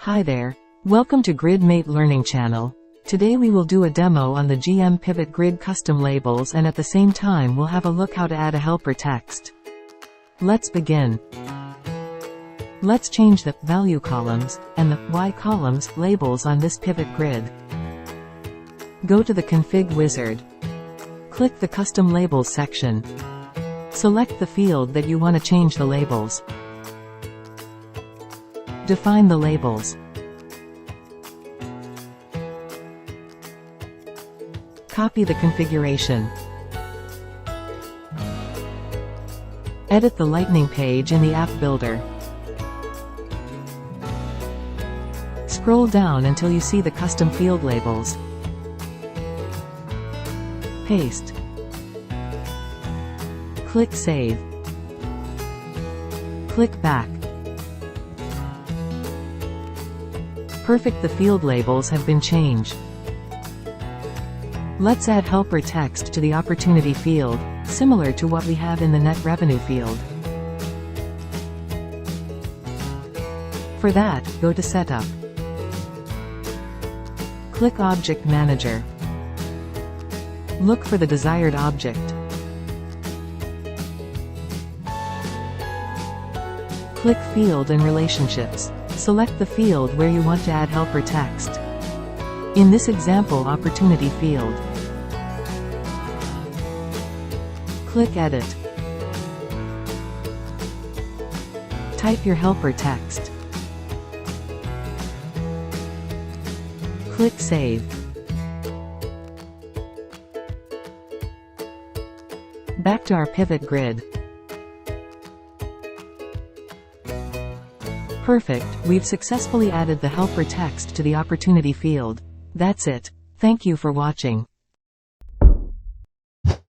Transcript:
Hi there. Welcome to GridMate Learning Channel. Today we will do a demo on the GM Pivot Grid custom labels, and at the same time we'll have a look how to add a helper text. Let's begin. Let's change the value columns and the Y columns labels on this pivot grid. Go to the Config wizard. Click the Custom Labels section. Select the field that you want to change the labels. Define the labels. Copy the configuration. Edit the Lightning page in the App Builder. Scroll down until you see the custom field labels. Paste. Click Save. Click Back. Perfect, the field labels have been changed. Let's add helper text to the opportunity field, similar to what we have in the net revenue field. For that, go to Setup. Click Object Manager. Look for the desired object. Click Field and Relationships. Select the field where you want to add helper text. In this example, opportunity field. Click Edit. Type your helper text. Click Save. Back to our pivot grid. Perfect, we've successfully added the helper text to the opportunity field. That's it. Thank you for watching.